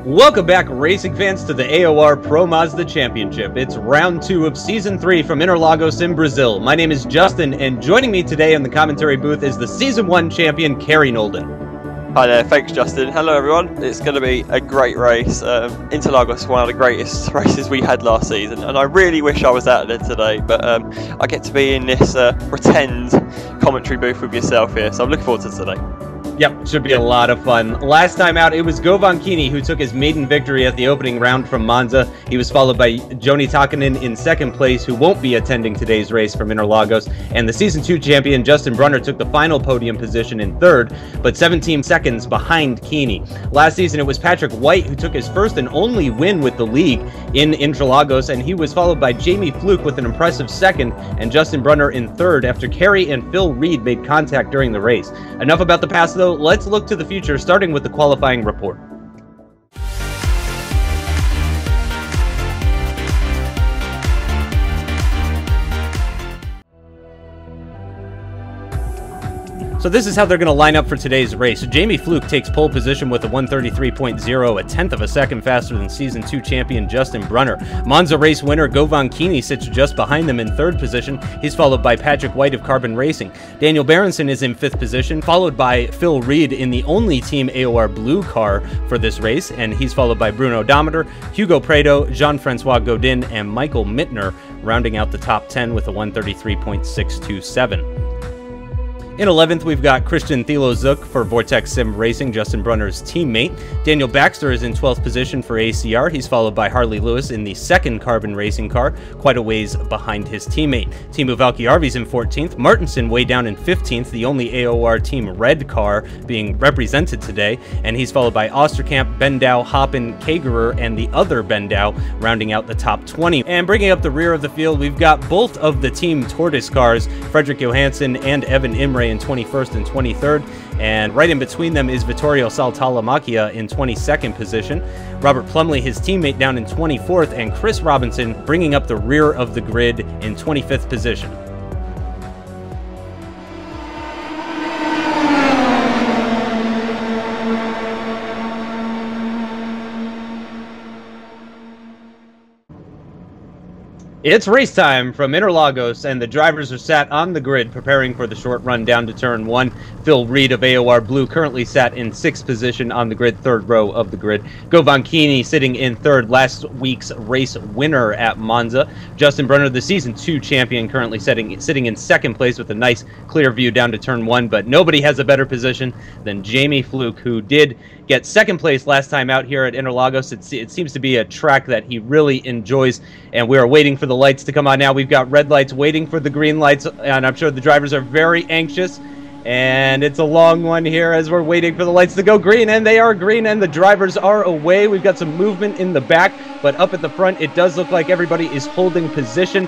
Welcome back, racing fans, to the AOR Pro Mazda Championship. It's round 2 of Season 3 from Interlagos in Brazil. My name is Justin, and joining me today in the commentary booth is the Season 1 champion, Kerry Nolden. Hi there, thanks Justin. Hello everyone. It's going to be a great race. Interlagos, one of the greatest races we had last season, and I really wish I was out there today, but I get to be in this pretend commentary booth with yourself here, so I'm looking forward to today. Yep, should be a lot of fun. Last time out, it was Govankini who took his maiden victory at the opening round from Monza. He was followed by Joni Takanen in second place, who won't be attending today's race from Interlagos. And the Season 2 champion, Justin Brunner, took the final podium position in third, but 17 seconds behind Kini. Last season, it was Patrick White who took his first and only win with the league in Interlagos, and he was followed by Jamie Fluke with an impressive second, and Justin Brunner in third after Kerry and Phil Reed made contact during the race. Enough about the past, though. Let's look to the future, starting with the qualifying report. So this is how they're going to line up for today's race. So Jamie Fluke takes pole position with a 133.0, a tenth of a second faster than Season 2 champion Justin Brunner. Monza race winner Govankini sits just behind them in third position. He's followed by Patrick White of Carbon Racing. Daniel Berenson is in fifth position, followed by Phil Reed in the only Team AOR blue car for this race, and he's followed by Bruno Dometer, Hugo Prado, Jean-Francois Godin, and Michael Mittner, rounding out the top 10 with a 133.627. In 11th, we've got Christian Thilo Zook for Vortex Sim Racing, Justin Brunner's teammate. Daniel Baxter is in 12th position for ACR. He's followed by Harley Lewis in the second Carbon Racing car, quite a ways behind his teammate. Teemu Valkjärvi's in 14th. Martinson way down in 15th, the only AOR Team Red car being represented today. And he's followed by Osterkamp, Bendow, Hoppen, Kagerer, and the other Bendow, rounding out the top 20. And bringing up the rear of the field, we've got both of the Team Tortoise cars, Fredrik Johansson and Evan Imre in 21st and 23rd, and right in between them is Vittorio Saltalamacchia in 22nd position. Robert Plumley, his teammate, down in 24th, and Chris Robinson bringing up the rear of the grid in 25th position. It's race time from Interlagos, and the drivers are sat on the grid preparing for the short run down to turn 1. Phil Reed of AOR Blue currently sat in 6th position on the grid, third row of the grid. Govankini sitting in third, last week's race winner at Monza. Justin Brunner, the Season 2 champion, currently sitting in second place with a nice clear view down to turn 1, but nobody has a better position than Jamie Fluke, who did get second place last time out here at Interlagos. It seems to be a track that he really enjoys, and we are waiting for the lights to come on now. We've got red lights waiting for the green lights, and I'm sure the drivers are very anxious, and it's a long one here as we're waiting for the lights to go green, and they are green, and the drivers are away. We've got some movement in the back, but up at the front, it does look like everybody is holding position,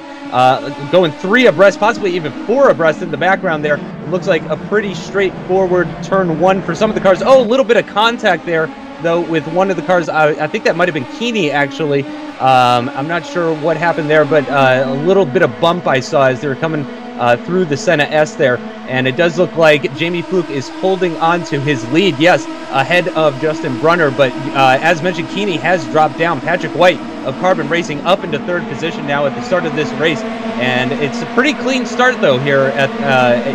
going 3 abreast, possibly even 4 abreast in the background there. It looks like a pretty straightforward turn 1 for some of the cars. Oh, a little bit of contact there, though, with one of the cars. I think that might have been Kini, actually. I'm not sure what happened there, but a little bit of bump I saw as they were coming through the Senna S there, and it does look like Jamie Fluke is holding on to his lead, yes, ahead of Justin Brunner, but as mentioned, Kini has dropped down. Patrick White of Carbon Racing up into third position now at the start of this race, and it's a pretty clean start, though, here at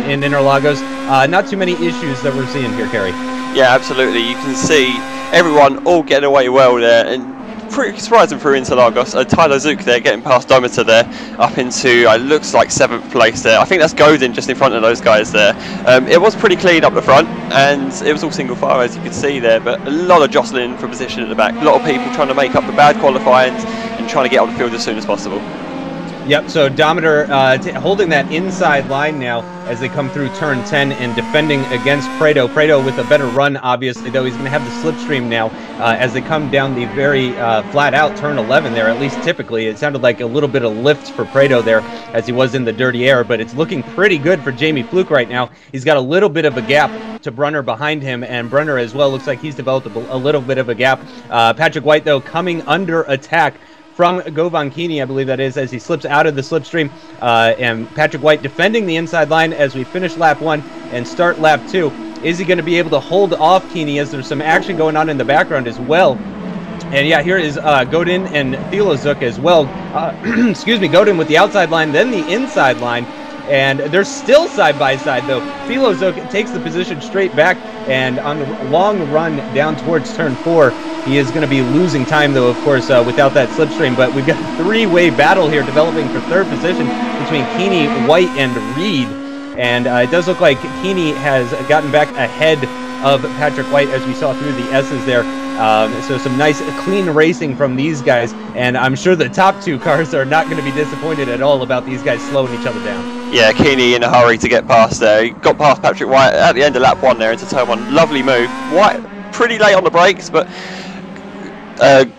in Interlagos. Not too many issues that we're seeing here, Kerry. Yeah, absolutely. You can see everyone all getting away well there, and pretty surprising through Interlagos. Tyler Zook there getting past Dometer there up into looks like 7th place there. I think that's Godin just in front of those guys there. It was pretty clean up the front, and it was all single file as you can see there, but a lot of jostling for position at the back. A lot of people trying to make up the bad qualifying and trying to get on the field as soon as possible. Yep, so Dometer holding that inside line now as they come through turn 10 and defending against Prado. Prado with a better run, obviously, though he's going to have the slipstream now as they come down the very flat-out turn 11 there, at least typically. It sounded like a little bit of lift for Prado there as he was in the dirty air, but it's looking pretty good for Jamie Fluke right now. He's got a little bit of a gap to Brunner behind him, and Brunner as well looks like he's developed a little bit of a gap. Patrick White, though, coming under attack from Govankini, I believe that is, as he slips out of the slipstream, and Patrick White defending the inside line as we finish lap 1 and start lap 2. Is he going to be able to hold off Kini as there's some action going on in the background as well? And yeah, here is Godin and Thilozuk as well. Excuse me, Godin with the outside line, then the inside line. And they're still side by side though. Thilozuk takes the position straight back, and on the long run down towards turn 4, he is going to be losing time though, of course, without that slipstream. But we've got a three-way battle here developing for third position between Keeney, White, and Reed. And it does look like Keeney has gotten back ahead of Patrick White as we saw through the S's there. So some nice clean racing from these guys, and I'm sure the top two cars are not going to be disappointed at all about these guys slowing each other down. Yeah, Keeney in a hurry to get past there. He got past Patrick White at the end of lap 1 there into turn 1. Lovely move. White pretty late on the brakes, but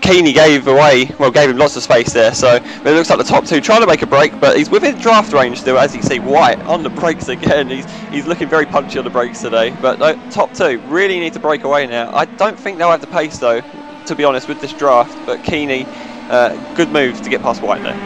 Keeney gave him lots of space there. So it looks like the top two trying to make a break, but he's within draft range still. As you see, White on the brakes again. He's looking very punchy on the brakes today. But no, top two really need to break away now. I don't think they'll have the pace though, to be honest, with this draft. But Keeney, good move to get past White there.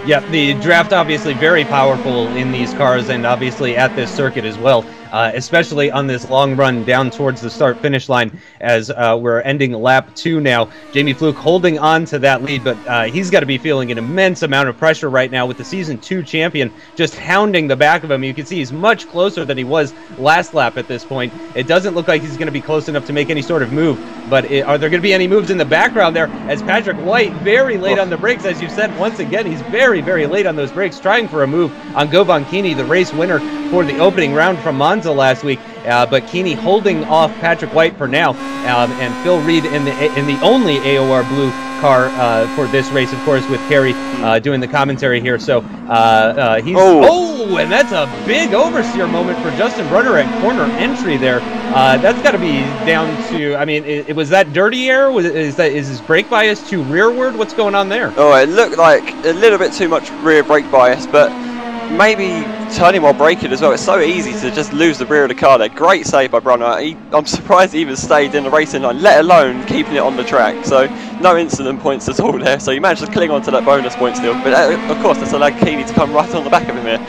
Yeah, the draft obviously very powerful in these cars, and obviously at this circuit as well, especially on this long run down towards the start-finish line as we're ending lap 2 now. Jamie Fluke holding on to that lead, but he's got to be feeling an immense amount of pressure right now with the Season 2 champion just hounding the back of him. You can see he's much closer than he was last lap at this point. It doesn't look like he's going to be close enough to make any sort of move, but are there going to be any moves in the background there as Patrick White very late on the brakes, as you said, once again, he's very late on those brakes, trying for a move on Govan Keeney, the race winner for the opening round from Monza last week. But Keeney holding off Patrick White for now, and Phil Reed in the only AOR blue car for this race, of course, with Kerry doing the commentary here. So he's and that's a big oversteer moment for Justin Brunner at corner entry there. That's got to be down to, I mean, was that dirty air? Is his brake bias too rearward? What's going on there? Oh, it looked like a little bit too much rear brake bias, but maybe turning while braking as well. It's so easy to just lose the rear of the car there. Great save by Brunner. I'm surprised he even stayed in the racing line, let alone keeping it on the track. So no incident points at all there. So he managed to cling on to that bonus point still. But of course, that's allowed Keeney to come right on the back of him here.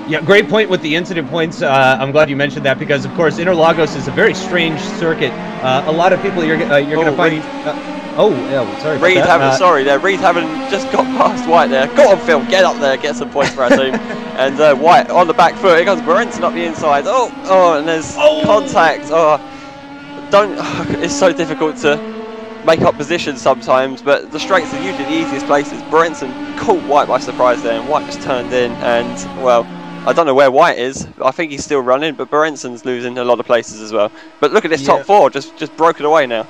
Yeah, great point with the incident points. I'm glad you mentioned that because, of course, Interlagos is a very strange circuit. A lot of people you're going to find... sorry. Reed having just got past White there. Go on, Phil, get up there, get some points for our team. And White on the back foot. Here comes Berenson up the inside. And there's contact. It's so difficult to make up positions sometimes, but the straights are usually the easiest places. Berenson caught White by surprise there, and White just turned in. And well, I don't know where White is. I think he's still running, but Berenson's losing a lot of places as well. But look at this top four, just broken away now.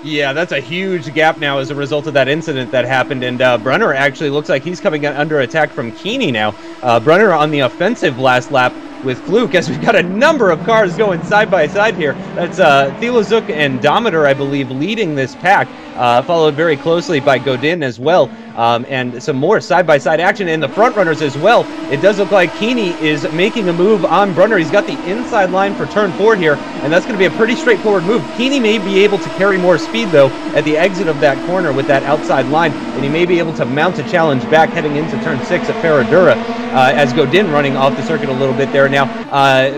Yeah, that's a huge gap now as a result of that incident that happened, and Brunner actually looks like he's coming under attack from Keeney now. Brunner on the offensive last lap with Fluke, as we've got a number of cars going side by side here. That's Thilozuk and Dometer, I believe, leading this pack, followed very closely by Godin as well, and some more side-by-side action in the front runners as well. It does look like Keeney is making a move on Brunner. He's got the inside line for turn 4 here, and that's going to be a pretty straightforward move. Keeney may be able to carry more speed, though, at the exit of that corner with that outside line, and he may be able to mount a challenge back heading into turn 6 at Ferradura, as Godin running off the circuit a little bit there. Now,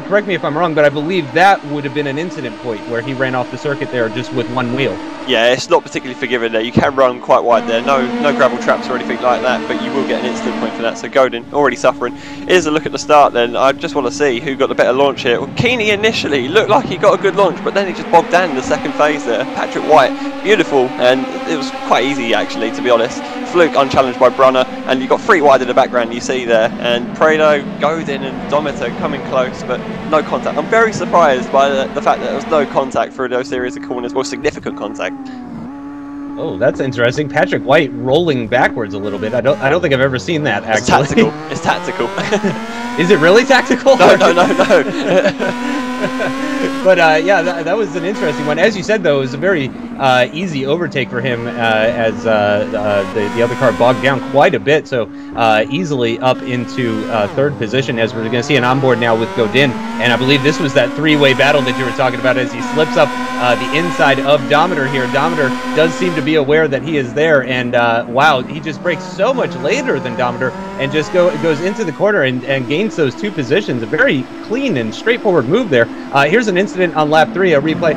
correct me if I'm wrong, but I believe that would have been an incident point where he ran off the circuit there just with one wheel. Yeah, it's not particularly forgiving there. You can run quite wide there. No gravel traps or anything like that, but you will get an instant point for that. So Godin already suffering. Here's a look at the start then. I just want to see who got the better launch here. Well, Keeney initially looked like he got a good launch, but then he just bogged down in the second phase there. Patrick White, beautiful, and it was quite easy actually, to be honest. Fluke unchallenged by Brunner, and you got 3 wide in the background you see there, and Prado, Godin and Dometer coming close, but no contact. I'm very surprised by the fact that there was no contact through those series of corners, or significant contact. Oh, that's interesting. Patrick White rolling backwards a little bit. I don't think I've ever seen that, actually. It's tactical. Is it really tactical? No. But yeah, that was an interesting one. As you said, though, it was a very easy overtake for him as the other car bogged down quite a bit, so easily up into third position, as we're going to see an onboard now with Godin. And I believe this was that 3-way battle that you were talking about as he slips up the inside of Dometer here. Dometer does seem to be aware that he is there, and wow, he just brakes so much later than Dometer. and just goes into the corner and gains those 2 positions. A very clean and straightforward move there. Here's an incident on lap 3, a replay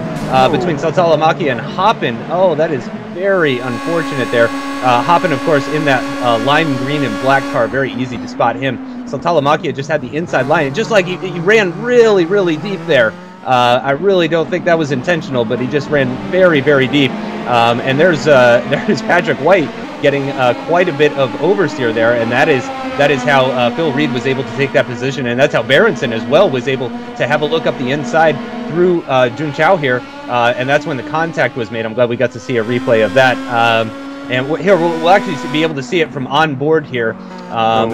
between Saltalamacchia and Hoppen. Oh, that is very unfortunate there. Hoppen, of course, in that lime green and black car, very easy to spot him. Saltalamacchia just had the inside line, and just like he ran really, really deep there. I really don't think that was intentional, but he just ran very, very deep. And there's Patrick White getting quite a bit of oversteer there, and that is how Phil Reed was able to take that position, and that's how Berenson as well was able to have a look up the inside through Jun Chao here, and that's when the contact was made. I'm glad we got to see a replay of that. And here we'll actually be able to see it from on board here. And,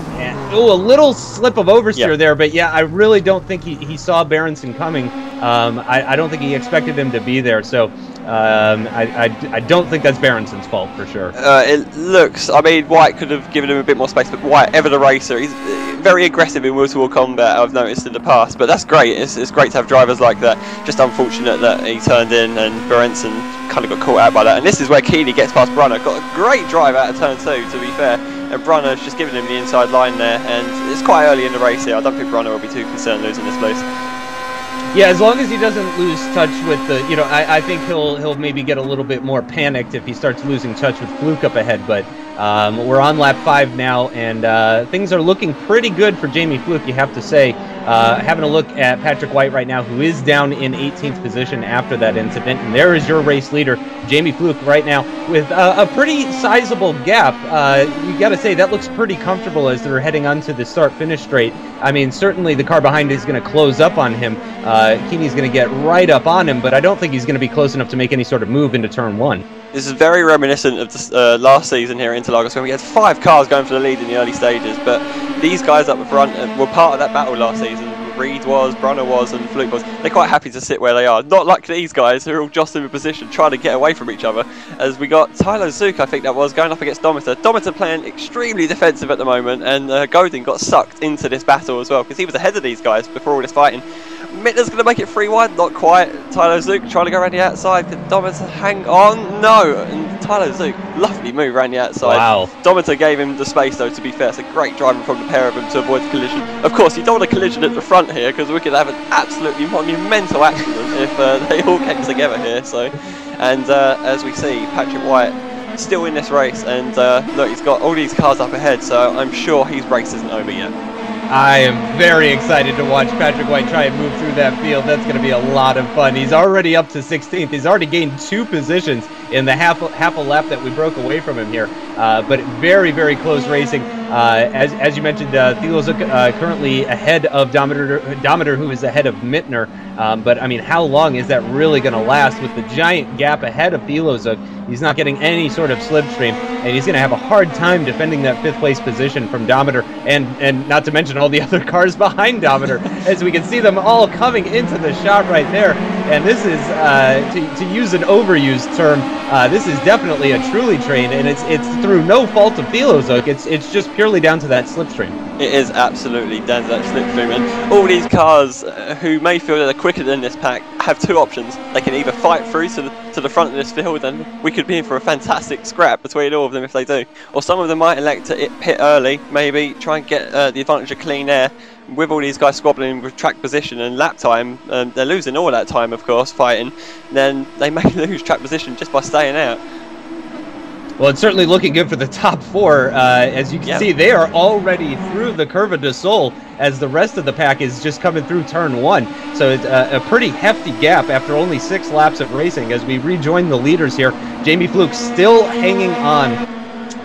a little slip of oversteer there, but yeah, I really don't think he saw Berenson coming. I don't think he expected him to be there, so I don't think that's Berenson's fault for sure. It looks, I mean, White could have given him a bit more space, but White, ever the racer, he's very aggressive in wheel-to-wheel combat, I've noticed in the past, but that's great. It's great to have drivers like that. Just unfortunate that he turned in and Berenson kind of got caught out by that. And this is where Keeley gets past Brunner. Got a great drive out of turn 2, to be fair. And Brunner's just giving him the inside line there, and it's quite early in the race here. I don't think Brunner will be too concerned losing this place. Yeah, as long as he doesn't lose touch with the, I think he'll maybe get a little bit more panicked if he starts losing touch with Fluke up ahead. But we're on lap 5 now, and things are looking pretty good for Jamie Fluke, you have to say. Having a look at Patrick White right now, who is down in 18th position after that incident, and there is your race leader, Jamie Fluke, right now with a pretty sizable gap. You got to say that looks pretty comfortable as they're heading onto the start-finish straight. I mean, certainly the car behind is going to close up on him. Keeney's going to get right up on him, but I don't think he's going to be close enough to make any sort of move into turn 1. This is very reminiscent of the last season here at Interlagos, when we had 5 cars going for the lead in the early stages, but these guys up the front were part of that battle last season. Reed was, Brunner was, and Fluke was. They're quite happy to sit where they are. Not like these guys who are all jostling in position, trying to get away from each other. As we got Tyler Zook, I think that was, going up against Domitor. Domitor playing extremely defensive at the moment, and Godin got sucked into this battle as well, because he was ahead of these guys before all this fighting. Mittler's going to make it 3-1, not quite. Tyler Zook trying to go around the outside. Can Domitor hang on? No. And Tyler Zook, lovely move around the outside. Wow. Domitor gave him the space though, to be fair. It's a great driving from the pair of them to avoid the collision. Of course, you don't want a collision at the front here, because we could have an absolutely monumental accident if they all came together here. So, and as we see, Patrick White still in this race, and look, he's got all these cars up ahead, so I'm sure his race isn't over yet. I am very excited to watch Patrick White try and move through that field. That's going to be a lot of fun. He's already up to 16th. He's already gained 2 positions in the half a lap that we broke away from him here. But very, very close racing. As you mentioned, Thilo Zook currently ahead of Domitor, who is ahead of Mittner. But I mean, how long is that really going to last with the giant gap ahead of Thilo Zook? He's not getting any sort of slipstream, and he's going to have a hard time defending that 5th place position from Domitor, and not to mention all the other cars behind Domitor, as we can see them all coming into the shot right there. And this is, to use an overused term, this is definitely a truly train, and it's through no fault of Thilo Zook. It's just purely down to that slipstream. It is absolutely down to that slipstream, and all these cars who may feel that they're quicker than this pack have 2 options. They can either fight through to the front of this field, and we could be in for a fantastic scrap between all of them if they do. Or some of them might elect to pit early, maybe try and get the advantage of clean air. With all these guys squabbling with track position and lap time, they're losing all that time, of course, fighting. Then they may lose track position just by staying out. Well, it's certainly looking good for the top 4. As you can see, they are already through the Curva de Sol, as the rest of the pack is just coming through turn 1. So it's a pretty hefty gap after only 6 laps of racing as we rejoin the leaders here. Jamie Fluke still hanging on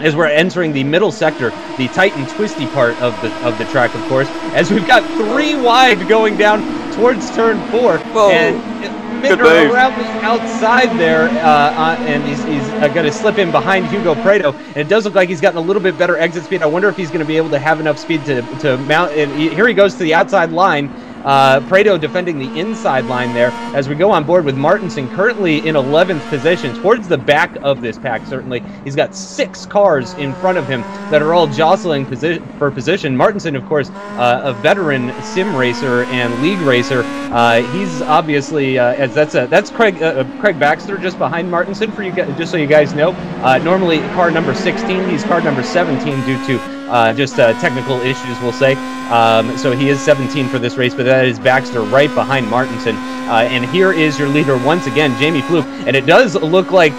as we're entering the middle sector, the tight and twisty part of the track, of course, as we've got 3 wide going down towards turn 4. Whoa. And Mittner around the outside there, and he's going to slip in behind Hugo Prado, and it does look like he's gotten a little bit better exit speed. I wonder if he's going to be able to have enough speed to mount, and here he goes to the outside line. Prado defending the inside line there as we go on board with Martinson currently in 11th position, towards the back of this pack. Certainly he's got 6 cars in front of him that are all jostling for position. Martinson, of course, a veteran sim racer and league racer. He's obviously that's Craig Baxter just behind Martinson, for you guys, just so you guys know. Normally car number 16, he's car number 17 due to just technical issues, we'll say. So he is 17 for this race, but that is Baxter right behind Martinson. And here is your leader once again, Jamie Fluke. And it does look like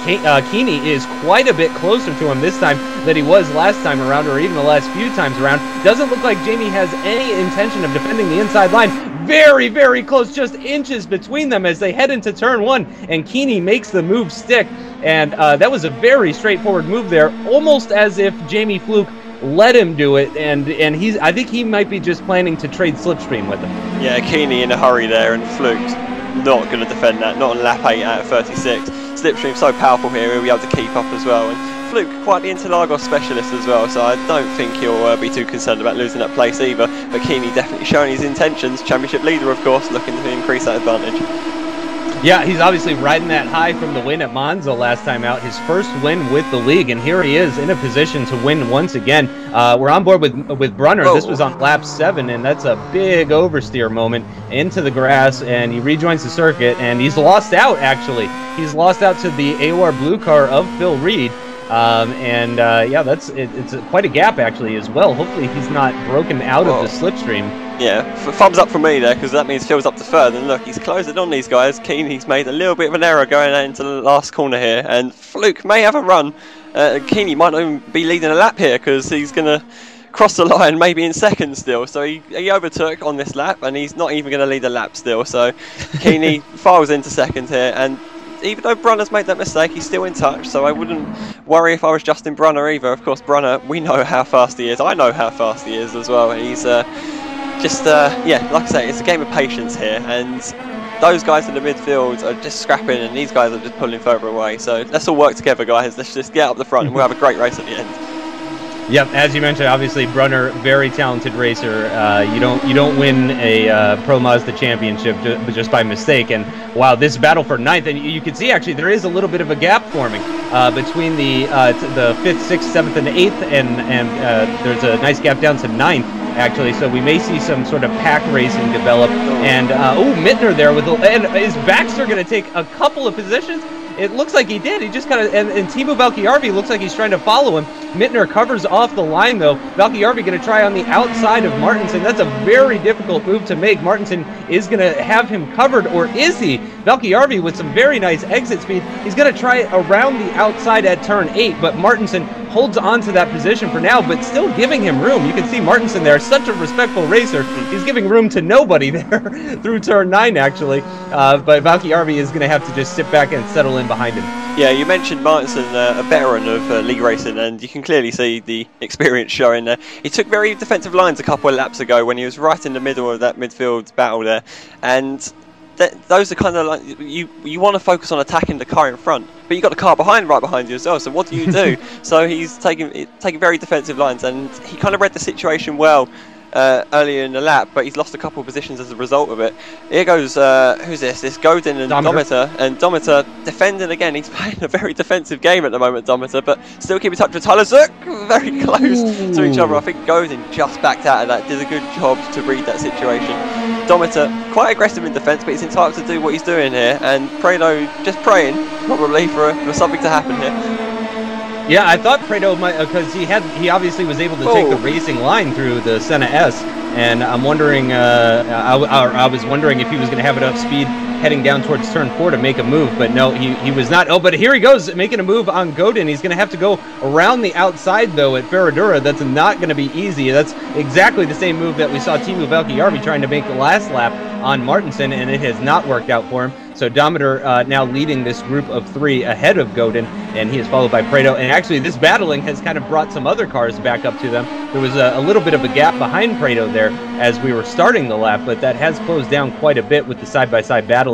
Keeney is quite a bit closer to him this time than he was last time around, or even the last few times around. Doesn't look like Jamie has any intention of defending the inside line. Very, very close, just inches between them as they head into turn 1, and Keeney makes the move stick. And that was a very straightforward move there, almost as if Jamie Fluke let him do it, and I think he might be just planning to trade slipstream with him. Yeah, Keeney in a hurry there, and Fluke's not going to defend that, not on lap 8 out of 36. Slipstream's so powerful here, he'll be able to keep up as well. And Fluke, quite the Interlagos specialist as well, so I don't think he'll be too concerned about losing that place either. But Keeney definitely showing his intentions, championship leader of course, looking to increase that advantage. Yeah, he's obviously riding that high from the win at Monza last time out, his first win with the league, and here he is in a position to win once again. We're on board with Brunner. This was on lap 7, and that's a big oversteer moment into the grass, and he rejoins the circuit, and he's lost out, actually. He's lost out to the AOR blue car of Phil Reed. Yeah, it's quite a gap actually as well. Hopefully he's not broken out of the slipstream. Yeah, thumbs up from me there, because that means Phil's up to third, and look, he's closed it on these guys. Keeney's made a little bit of an error going out into the last corner here, and Fluke may have a run. Keeney might not even be leading a lap here, because he's going to cross the line maybe in second still, so he overtook on this lap, and he's not even going to lead a lap still, so Keeney files into second here, and even though Brunner's made that mistake, he's still in touch, so I wouldn't worry if I was Justin Brunner either. Of course, Brunner, we know how fast he is. I know how fast he is as well. He's yeah, like I say, it's a game of patience here, and those guys in the midfield are just scrapping, and these guys are just pulling further away. So let's all work together, guys. Let's just get up the front, and we'll have a great race at the end. Yep, as you mentioned, obviously Brunner, very talented racer. You don't win a Pro Mazda Championship just by mistake. And wow, this battle for 9th, and you can see actually there is a little bit of a gap forming between the 5th, 6th, 7th, and 8th, and there's a nice gap down to 9th actually. So we may see some sort of pack racing develop. And Mittner there with and is Baxter going to take a couple of positions? It looks like he did. He just kind of, and Timo Valkyarvi looks like he's trying to follow him. Mittner covers off the line though. Valkyarvi going to try on the outside of Martinson. That's a very difficult move to make. Martinson is going to have him covered, or is he? Valkyarvi with some very nice exit speed. He's going to try around the outside at turn 8, but Martinson holds on to that position for now, but still giving him room. You can see Martinson there, such a respectful racer. He's giving room to nobody there through turn 9 actually, but Valkyarvi is going to have to just sit back and settle in behind him. Yeah, you mentioned Martinson, a veteran of league racing, and you can clearly see the experience showing there. He took very defensive lines a couple of laps ago when he was right in the middle of that midfield battle there, and those are kind of like, you want to focus on attacking the car in front, but you got the car right behind you as well, so what do you do? So he's taking very defensive lines, and he kind of read the situation well earlier in the lap, but he's lost a couple of positions as a result of it. Here goes, who's this? This Godin and Dometer. And Dometer defending again. He's playing a very defensive game at the moment, Dometer, but still keep in touch with Tyler Zook. Very close to each other. I think Godin just backed out of that, did a good job to read that situation. Dometer quite aggressive in defence, but he's entitled to do what he's doing here, and Prado just praying probably for something to happen here. Yeah, I thought Prado might, because he obviously was able to take the racing line through the Senna S, and I'm wondering, I was wondering if he was going to have enough speed heading down towards turn 4 to make a move, but no, he was not. Oh, but here he goes, making a move on Godin. He's going to have to go around the outside, though, at Ferradura. That's not going to be easy. That's exactly the same move that we saw Timo Valkyarvi trying to make the last lap on Martinson, and it has not worked out for him. So Dometer now leading this group of 3 ahead of Godin, and he is followed by Prado. And actually, this battling has kind of brought some other cars back up to them. There was a little bit of a gap behind Prado there as we were starting the lap, but that has closed down quite a bit with the side-by-side battling.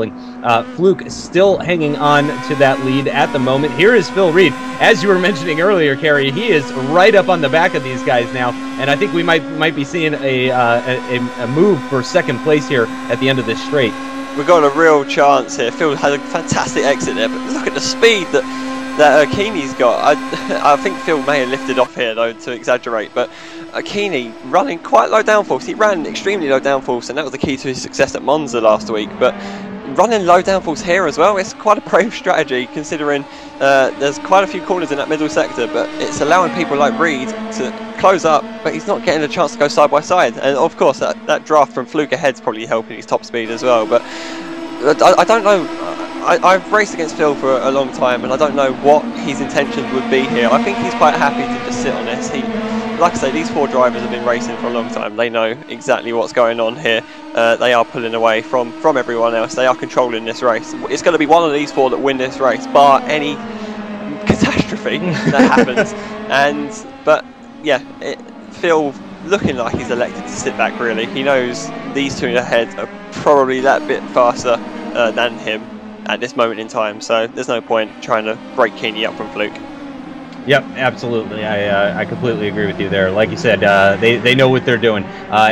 Fluke still hanging on to that lead at the moment. Here is Phil Reed. As you were mentioning earlier, Kerry, he is right up on the back of these guys now, and I think we might be seeing a move for second place here at the end of this straight. We've got a real chance here. Phil had a fantastic exit there, but look at the speed that Keeney's got. I think Phil may have lifted off here, though, to exaggerate, but Keeney running quite low downforce. He ran extremely low downforce, and that was the key to his success at Monza last week. But running low downforce here as well. It's quite a brave strategy considering there's quite a few corners in that middle sector, but it's allowing people like Reed to close up, but he's not getting a chance to go side by side. And of course that draft from Fluke ahead's probably helping his top speed as well. But I don't know. I've raced against Phil for a long time, and I don't know what his intentions would be here. I think he's quite happy to just sit on this. Like I say, these 4 drivers have been racing for a long time. They know exactly what's going on here. They are pulling away from everyone else. They are controlling this race. It's going to be one of these 4 that win this race, bar any catastrophe that happens. But yeah, Phil looking like he's elected to sit back. Really, he knows these 2 ahead are probably that bit faster than him at this moment in time. So there's no point trying to break Keeney up from Fluke. Yep, absolutely. I completely agree with you there. Like you said, they know what they're doing.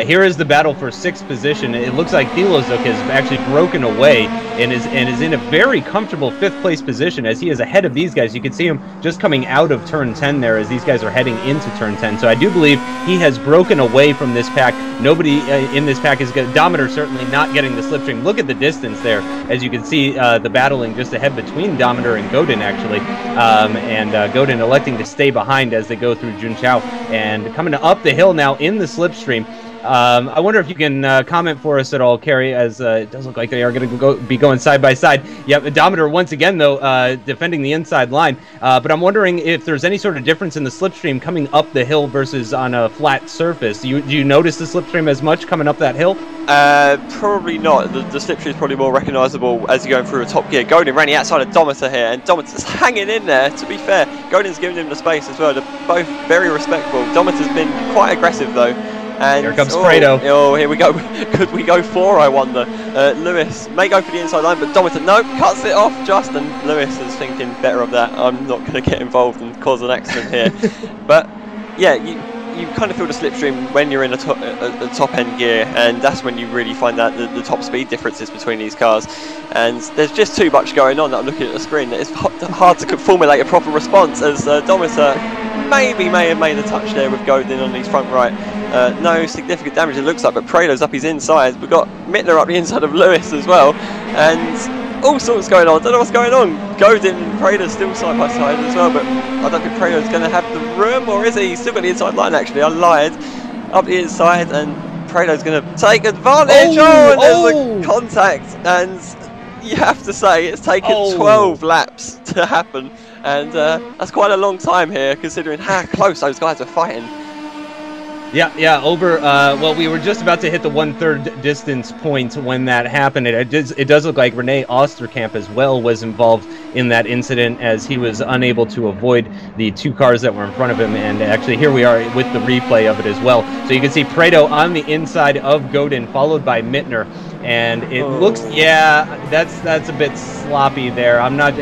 Here is the battle for 6th position. It looks like Thilozuk has actually broken away and is in a very comfortable 5th place position as he is ahead of these guys. You can see him just coming out of turn 10 there as these guys are heading into turn 10. So I do believe he has broken away from this pack. Nobody in this pack is good. Dometer certainly not getting the slipstream. Look at the distance there as you can see the battling just ahead between Dometer and Godin actually. Godin electing to stay behind as they go through Junqiao and coming up the hill now in the slipstream. I wonder if you can comment for us at all, Carrie, as it does look like they are going to be going side by side. Yep, Dometer once again, though, defending the inside line. But I'm wondering if there's any sort of difference in the slipstream coming up the hill versus on a flat surface. Do you notice the slipstream as much coming up that hill? Probably not. The slipstream is probably more recognisable as you're going through a top gear. Godin running outside of Dometer here, and Dometer's hanging in there, to be fair. Godin's giving him the space as well. They're both very respectable. Dometer's been quite aggressive, though. And here comes Fredo. Oh, here we go. Could we go 4, I wonder? Lewis may go for the inside line, but Dometer, no, cuts it off just, and Lewis is thinking better of that. I'm not going to get involved and cause an accident here. But yeah, you kind of feel the slipstream when you're in a top end gear, and that's when you really find out the top speed differences between these cars. And there's just too much going on that I'm looking at the screen that it's hard to formulate a proper response, as Dometer may have made a touch there with Godin on his front right. No significant damage it looks like, but Prado's up his inside. We've got Mittler up the inside of Lewis as well, and all sorts going on. I don't know what's going on. Godin and Prado still side by side as well, but I don't think Prado's going to have the room, or is he? He's still got the inside line actually. I lied. Up the inside, and Prado's going to take advantage. And there's a contact, and you have to say it's taken 12 laps to happen, and that's quite a long time here considering how close those guys are fighting. Yeah, over, well, we were just about to hit the 1/3 distance point when that happened. It does look like Rene Osterkamp as well was involved in that incident, as he was unable to avoid the 2 cars that were in front of him, and actually here we are with the replay of it as well. So you can see Prado on the inside of Godin, followed by Mittner, and it looks, yeah, that's a bit sloppy there. I'm not,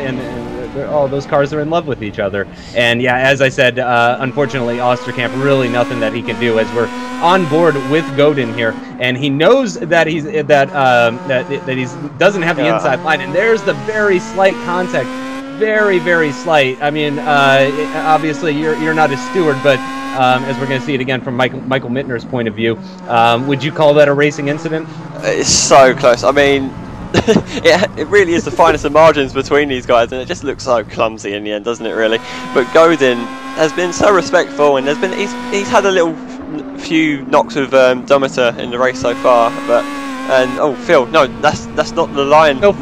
oh, those cars are in love with each other. And yeah, as I said, unfortunately, Osterkamp, really nothing that he can do, as we're on board with Godin here, and he knows that he doesn't have the inside line, and there's the very slight contact, very slight. I mean, obviously you're not a steward, but as we're going to see it again from Michael Mittner's point of view, would you call that a racing incident? It's so close. I mean, it really is the finest of margins between these guys, and it just looks so clumsy in the end, doesn't it, really? But Godin has been so respectful, and he's had a few knocks with Dometer in the race so far. Oh, Phil, no, that's not the line. No,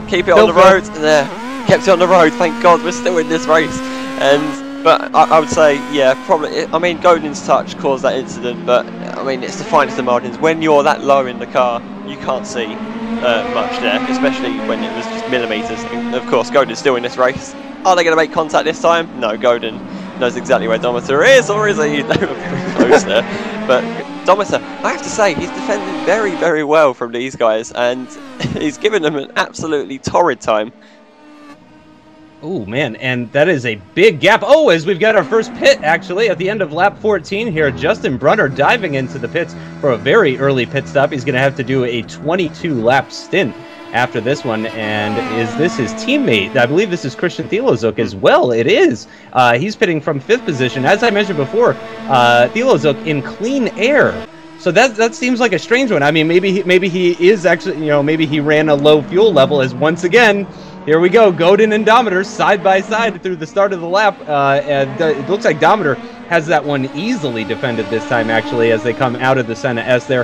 keep it on the road. There, kept it on the road. Thank God, we're still in this race. But I would say, yeah, probably. I mean, Godin's touch caused that incident, but I mean, it's the finest of margins. When you're that low in the car, you can't see much there, especially when it was just millimetres. Of course, Godin's still in this race. Are they going to make contact this time? No, Godin knows exactly where Dometer is, or is he? They were pretty close there. But Dometer, I have to say, he's defended very well from these guys, and he's given them an absolutely torrid time. Oh, man, and that is a big gap. Oh, as we've got our first pit, actually, at the end of lap 14 here. Justin Brunner diving into the pits for a very early pit stop. He's going to have to do a 22-lap stint after this one. And is this his teammate? I believe this is Christian Thilozuk as well. It is. He's pitting from 5th position. As I mentioned before, Thilozuk in clean air So that seems like a strange one. I mean, maybe he is actually, you know, maybe he ran a low fuel level, as once again, here we go, Godin and Dometer side by side through the start of the lap, and it looks like Dometer has that one easily defended this time, actually, as they come out of the Senna S there.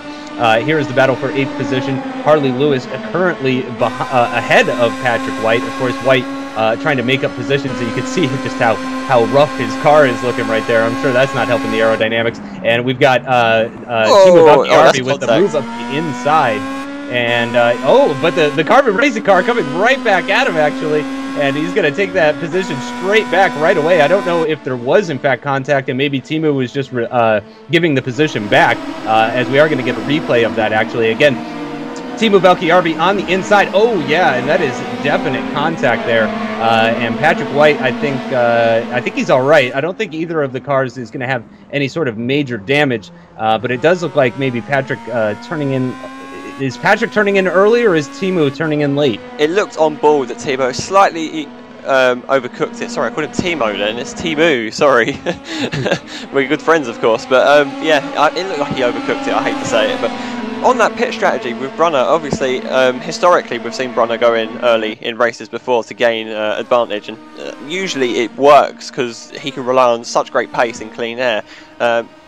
Here is the battle for 8th position. Harley Lewis currently ahead of Patrick White. Of course, White trying to make up positions, so you can see just how rough his car is looking right there. I'm sure that's not helping the aerodynamics. And we've got Timo Valkyrie with the move up the inside. And, but the Carbon Racing car coming right back at him, actually. And he's going to take that position straight back right away. I don't know if there was, in fact, contact, and maybe Timo was just giving the position back, as we are going to get a replay of that, actually. Again, Timo Valkyrie on the inside. Oh, yeah, and that is definite contact there. And Patrick White, I think he's all right. I don't think either of the cars is going to have any sort of major damage, but it does look like maybe Patrick turning in. Is Patrick turning in early, or is Timo turning in late? It looked on board that Timo slightly overcooked it. Sorry, I called him Timo then. It's Timu, sorry. We're good friends, of course. But yeah, it looked like he overcooked it. I hate to say it. But on that pit strategy with Brunner, obviously, historically, we've seen Brunner go in early in races before to gain advantage. And usually it works because he can rely on such great pace in clean air.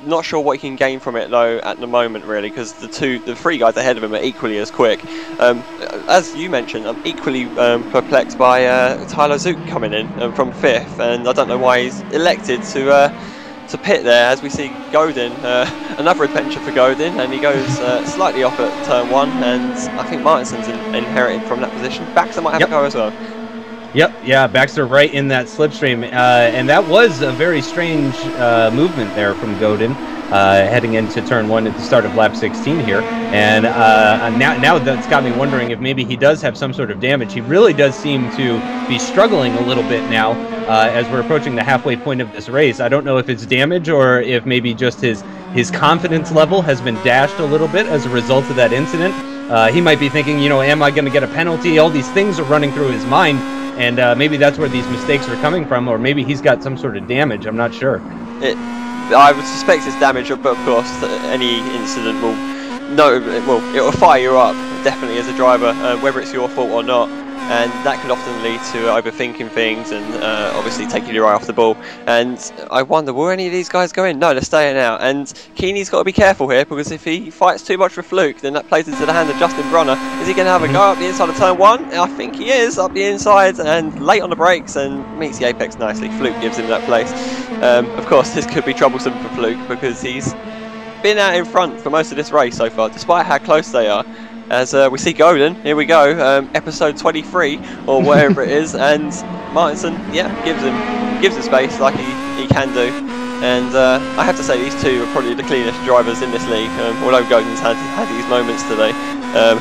Not sure what he can gain from it though at the moment, really, because the three guys ahead of him are equally as quick. As you mentioned, I'm equally perplexed by Tyler Zook coming in from 5th, and I don't know why he's elected to pit there, as we see Godin, another adventure for Godin, and he goes slightly off at turn 1, and I think Martinson's inherited from that position. Baxter might have a go as well. Yep, yeah, Baxter right in that slipstream, and that was a very strange movement there from Godin, heading into turn 1 at the start of lap 16 here, and now that's got me wondering if maybe he does have some sort of damage. He really does seem to be struggling a little bit now as we're approaching the halfway point of this race. I don't know if it's damage or if maybe just his confidence level has been dashed a little bit as a result of that incident. He might be thinking, you know, am I going to get a penalty? All these things are running through his mind. And maybe that's where these mistakes are coming from, or maybe he's got some sort of damage. I'm not sure. I would suspect it's damage, but of course, any incident it will fire you up, definitely, as a driver, whether it's your fault or not. And that can often lead to overthinking things and obviously taking your eye off the ball. And I wonder, will any of these guys go in? No, they're staying out. And Keeney's got to be careful here, because if he fights too much with Fluke, then that plays into the hand of Justin Brunner. Is he going to have a go up the inside of turn 1? I think he is, up the inside and late on the brakes, and meets the apex nicely. Fluke gives him that place. Of course, this could be troublesome for Fluke, because he's been out in front for most of this race so far, despite how close they are. As we see Godin, here we go, episode 23 or whatever it is, and Martinson, yeah, gives him space like he can do. And I have to say, these two are probably the cleanest drivers in this league, although Godin's had these moments today,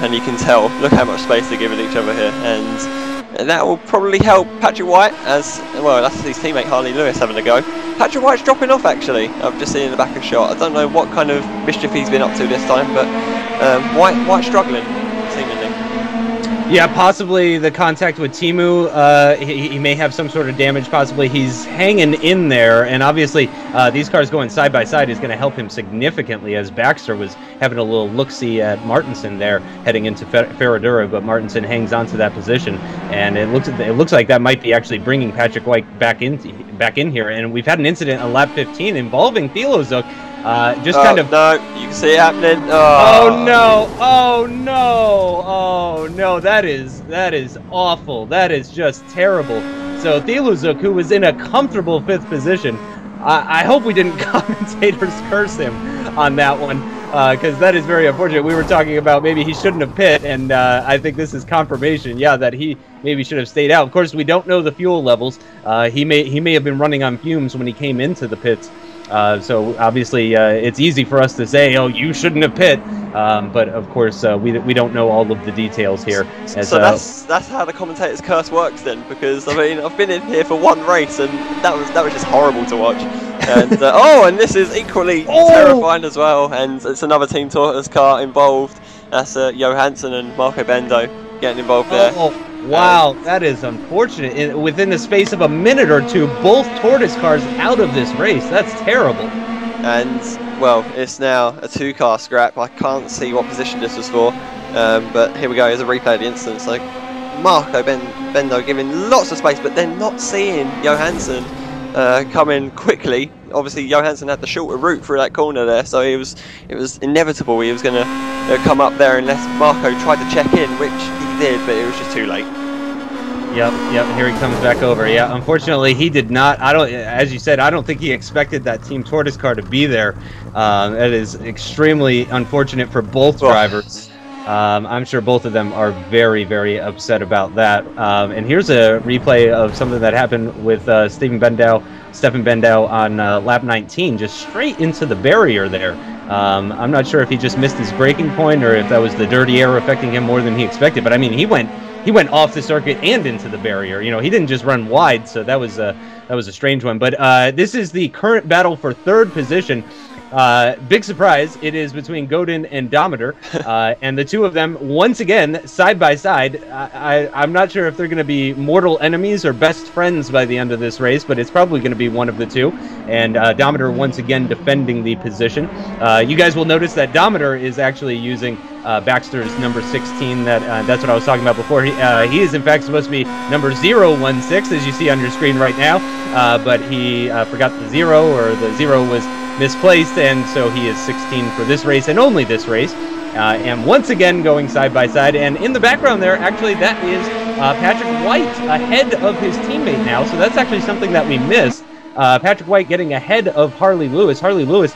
and you can tell, look how much space they're giving each other here, and that will probably help Patrick White, as well. That's his teammate Harley Lewis having a go. Patrick White's dropping off, actually. I've just seen in the back of shot. I don't know what kind of mischief he's been up to this time, but White struggling, seemingly. Yeah, possibly the contact with Timu. He may have some sort of damage. Possibly he's hanging in there, and obviously these cars going side by side is going to help him significantly, as Baxter was having a little look-see at Martinson there heading into Ferradura, but Martinson hangs on to that position, and it looks like that might be actually bringing Patrick White back in here. And we've had an incident on lap 15 involving Thilo Zook. No, you can see it happening. Oh no! Oh no! Oh no! That is awful. That is just terrible. So Thilo Zook, who was in a comfortable 5th position, I hope we didn't commentators curse him on that one, because that is very unfortunate. We were talking about maybe he shouldn't have pit, and I think this is confirmation, yeah, that he maybe should have stayed out. Of course, we don't know the fuel levels. He may have been running on fumes when he came into the pits. So obviously it's easy for us to say, oh, you shouldn't have pit, but of course we don't know all of the details here. So that's how the commentator's curse works then, because I mean, I've been in here for one race and that was just horrible to watch. And and this is equally terrifying as well, and it's another Team Tortoise car involved. That's Johansson and Marco Bendo getting involved there. Wow, that is unfortunate. Within the space of a minute or two, both Tortoise cars out of this race. That's terrible. And, well, it's now a 2-car scrap. I can't see what position this was for, but here we go. Here's a replay of the incident. So Marco Bendo giving lots of space, but then not seeing Johansson coming quickly. Obviously, Johansson had the shorter route through that corner there, so it was inevitable he was going to come up there unless Marco tried to check in, which he did, but it was just too late. Yep, here he comes back over. Yeah, unfortunately, he did not. As you said, I don't think he expected that Team Tortoise car to be there. That is extremely unfortunate for both drivers. I'm sure both of them are very, very upset about that. And here's a replay of something that happened with Stefan Bendau on lap 19, just straight into the barrier there. I'm not sure if he just missed his braking point or if that was the dirty air affecting him more than he expected. But I mean, he went off the circuit and into the barrier. You know, he didn't just run wide, so that was a strange one. But this is the current battle for 3rd position. Big surprise, it is between Godin and Dometer, and the two of them, once again, side by side. I'm not sure if they're going to be mortal enemies or best friends by the end of this race, but it's probably going to be one of the two. And Dometer once again defending the position. You guys will notice that Dometer is actually using Baxter's number 16. That's what I was talking about before. He is in fact supposed to be number 016, as you see on your screen right now, but he forgot the 0, or the 0 was misplaced, and so he is 16 for this race and only this race. And once again going side by side, and in the background there, actually, that is Patrick White ahead of his teammate now, so that's actually something that we missed. Patrick White getting ahead of Harley Lewis. Harley Lewis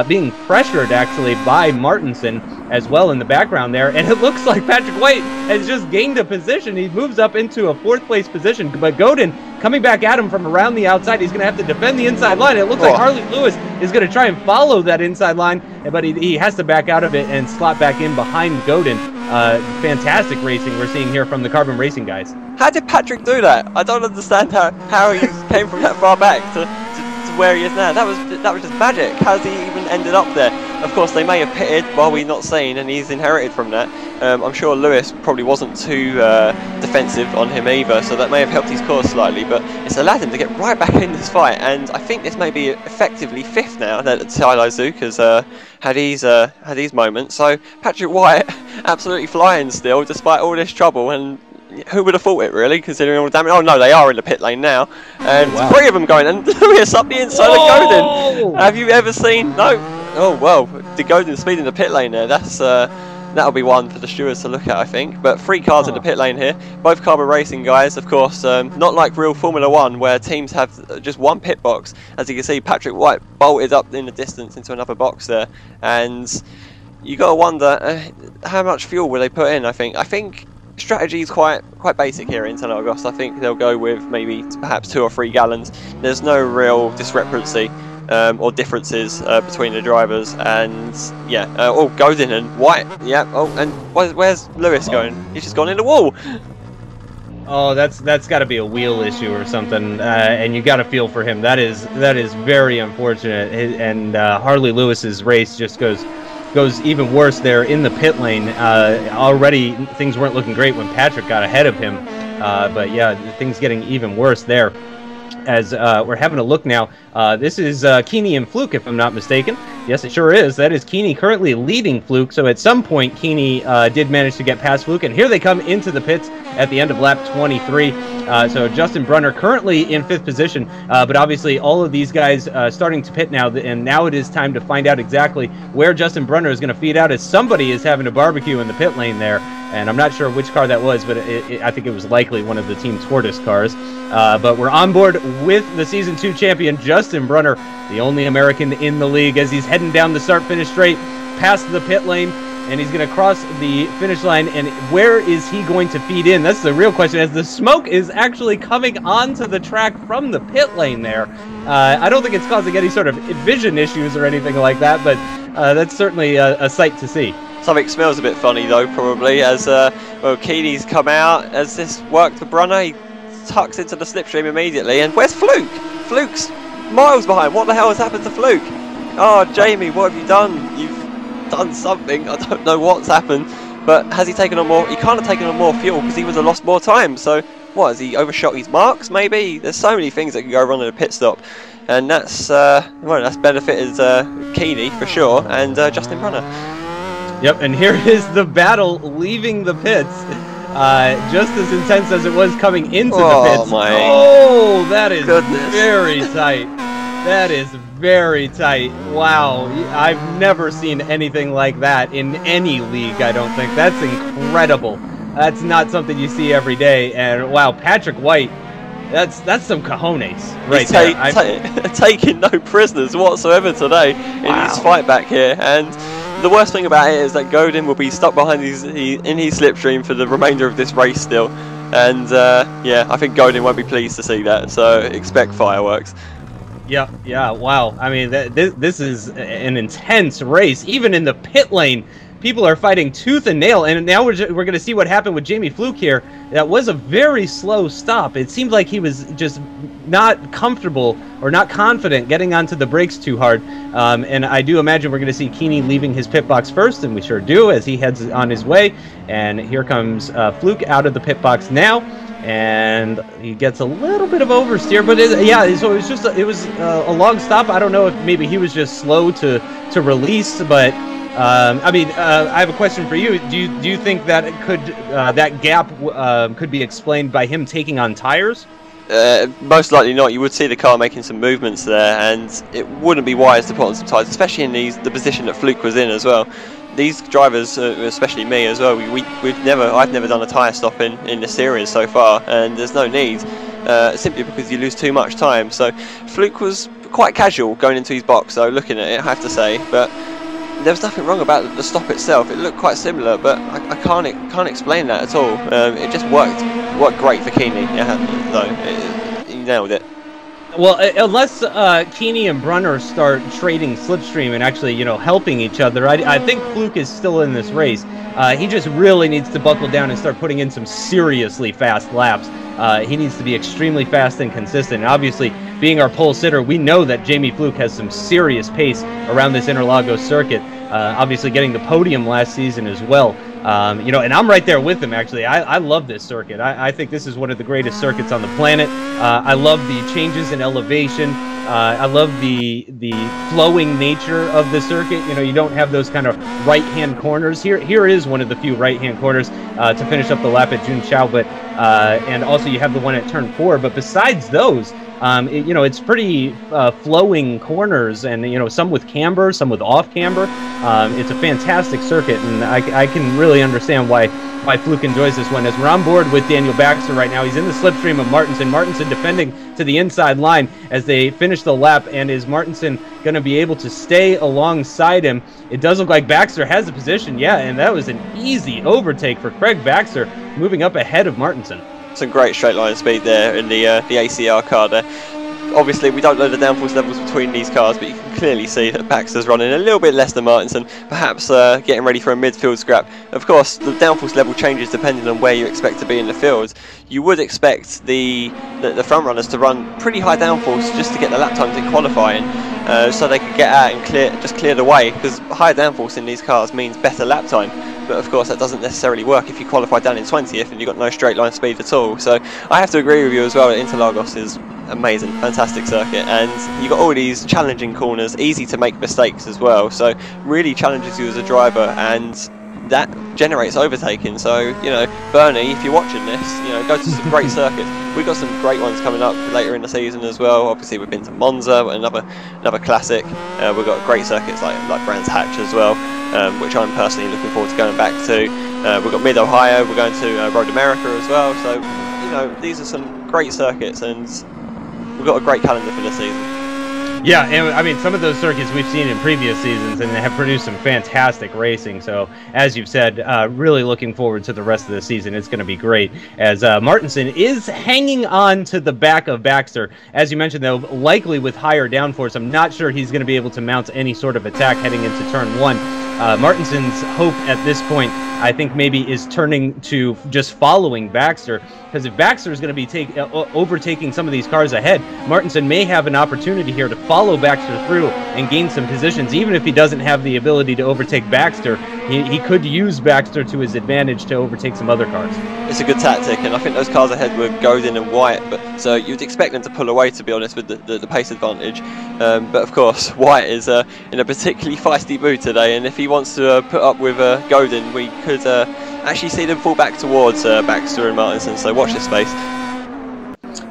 being pressured actually by Martinson as well in the background there, and it looks like Patrick White has just gained a position. He moves up into a 4th place position, but Godin coming back at him from around the outside. He's going to have to defend the inside line. It looks like Harley Lewis is going to try and follow that inside line, but he has to back out of it and slot back in behind Godin. Fantastic racing we're seeing here from the Carbon Racing guys. How did Patrick do that? I don't understand how he came from that far back to where he is now. That was just magic. How's he even ended up there? Of course, they may have pitted while we're not seeing, and he's inherited from that. I'm sure Lewis probably wasn't too defensive on him either, so that may have helped his cause slightly, but it's allowed him to get right back in this fight, and I think this may be effectively 5th now that Tyler Zook has had his moments. So Patrick White absolutely flying still despite all this trouble, and who would have thought it, really, considering all the damage? Oh no, they are in the pit lane now, and 3 of them going, and Lewis up the inside of Godin. Have you ever seen? No. Oh well, the Godin speed in the pit lane there. That'll be one for the stewards to look at, I think. But 3 cars in the pit lane here, both Carbon Racing guys, of course. Not like real Formula 1 where teams have just one pit box. As you can see, Patrick White bolted up in the distance into another box there, and you got to wonder how much fuel will they put in. I think strategy is quite basic here in Interlagos. I think they'll go with maybe perhaps 2 or 3 gallons. There's no real discrepancy or differences between the drivers, and yeah. Oh, Godin and White. Yeah. Oh, and where's Lewis going? He's just gone in the wall. Oh, that's got to be a wheel issue or something, and you got to feel for him. That is very unfortunate, and Harley Lewis's race just goes even worse there in the pit lane. Already things weren't looking great when Patrick got ahead of him, but yeah, things getting even worse there. As we're having a look now, this is Keeney and Fluke, if I'm not mistaken. Yes, it sure is. That is Keeney currently leading Fluke, so at some point Keeney did manage to get past Fluke, and here they come into the pits at the end of lap 23. So Justin Brunner currently in 5th position, but obviously all of these guys starting to pit now, and now it is time to find out exactly where Justin Brunner is going to feed out, as somebody is having a barbecue in the pit lane there, and I'm not sure which car that was, but I think it was likely one of the Team Tortoise cars. But we're on board with the Season 2 champion, Justin Brunner, the only American in the league, as he's heading down the start-finish straight past the pit lane, and he's going to cross the finish line. And where is he going to feed in? That's the real question, as the smoke is actually coming onto the track from the pit lane there. I don't think it's causing any sort of vision issues or anything like that, but that's certainly a sight to see. Something smells a bit funny though, probably, as well, Keeney's come out. As this worked for Brunner, he tucks into the slipstream immediately, and where's Fluke? Fluke's miles behind. What the hell has happened to Fluke? Oh, Jamie, what have you done? You've done something. I don't know what's happened, but has he taken on more? He can't have taken on more fuel because he would have lost more time. So what, has he overshot his marks maybe? There's so many things that can go wrong in a pit stop, and that's well, that's benefited Keeney for sure, and Justin Brunner. Yep, and here is the battle leaving the pits. Just as intense as it was coming into the pits. Oh, that is very tight. That is very tight. Wow, I've never seen anything like that in any league, I don't think. That's incredible. That's not something you see every day. And wow, Patrick White, that's some cojones right there. Taking no prisoners whatsoever today in his fight back here. And the worst thing about it is that Godin will be stuck behind in his slipstream for the remainder of this race still. And yeah, I think Godin won't be pleased to see that, so expect fireworks. Yeah, wow. I mean, this is an intense race. Even in the pit lane, people are fighting tooth and nail. And now we're going to see what happened with Jamie Fluke here. That was a very slow stop. It seemed like he was just not comfortable or not confident getting onto the brakes too hard. And I do imagine we're going to see Keeney leaving his pit box first, and we sure do as he heads on his way. And here comes Fluke out of the pit box now. And he gets a little bit of oversteer, but yeah, so it was a long stop. I don't know if maybe he was just slow to release, but I mean, I have a question for you. Do you think that that gap could be explained by him taking on tires? Most likely not. You would see the car making some movements there, and it wouldn't be wise to put on some tires, especially in the position that Fluke was in as well. These drivers, especially me as well, I've never done a tyre stop in the series so far, and there's no need, simply because you lose too much time. So Fluke was quite casual going into his box, though, looking at it, I have to say, but there was nothing wrong about the stop itself. It looked quite similar, but I can't explain that at all. It just worked great for Keeney, though. He nailed it. Well, unless Keeney and Brunner start trading slipstream and actually, helping each other, I think Fluke is still in this race. He just really needs to buckle down and start putting in some seriously fast laps. He needs to be extremely fast and consistent. And obviously, being our pole sitter, we know that Jamie Fluke has some serious pace around this Interlagos circuit. Obviously, getting the podium last season as well. And I'm right there with him, actually. I love this circuit. I think this is one of the greatest circuits on the planet. I love the changes in elevation. I love the flowing nature of the circuit. You don't have those kind of right-hand corners. Here is one of the few right-hand corners to finish up the lap at Junqiao, but and also you have the one at turn 4. But besides those, it's pretty flowing corners, and some with camber, some with off camber. It's a fantastic circuit, and I can really understand why Fluke enjoys this one. As we're on board with Daniel Baxter right now, he's in the slipstream of Martinson. Martinson defending to the inside line as they finish the lap, and is Martinson going to be able to stay alongside him? It does look like Baxter has the position, yeah, and that was an easy overtake for Craig Baxter, moving up ahead of Martinson. Some great straight line speed there in the ACR car there. Obviously, we don't know the downforce levels between these cars, but you can clearly see that Baxter's running a little bit less than Martinson, perhaps getting ready for a midfield scrap. Of course, the downforce level changes depending on where you expect to be in the field. You would expect the front runners to run pretty high downforce just to get the lap times in qualifying, so they could get out and clear the way, because higher downforce in these cars means better lap time. But of course that doesn't necessarily work if you qualify down in 20th and you've got no straight line speed at all. So I have to agree with you as well that Interlagos is amazing, fantastic circuit, and you've got all these challenging corners, easy to make mistakes as well, so really challenges you as a driver, and that generates overtaking. So Bernie, if you're watching this, go to some great circuits. We've got some great ones coming up later in the season as well. Obviously we've been to Monza, another classic. We've got great circuits like Brands Hatch as well, which I'm personally looking forward to going back to. We've got Mid Ohio, we're going to Road America as well, so these are some great circuits, and we've got a great calendar for this season. Yeah, and I mean, some of those circuits we've seen in previous seasons, and they have produced some fantastic racing. So, as you've said, really looking forward to the rest of the season. It's going to be great, as Martinson is hanging on to the back of Baxter. As you mentioned, though, likely with higher downforce, I'm not sure he's going to be able to mount any sort of attack heading into turn 1. Martinson's hope at this point I think maybe is turning to just following Baxter, because if Baxter is going to be overtaking some of these cars ahead, Martinson may have an opportunity here to follow Baxter through and gain some positions. Even if he doesn't have the ability to overtake Baxter, he could use Baxter to his advantage to overtake some other cars. It's a good tactic, and I think those cars ahead were Godin and White, but so you'd expect them to pull away, to be honest, with the pace advantage. But of course, White is in a particularly feisty mood today, and if he wants to put up with Godin, we could actually see them fall back towards Baxter and Martinson, so watch this space.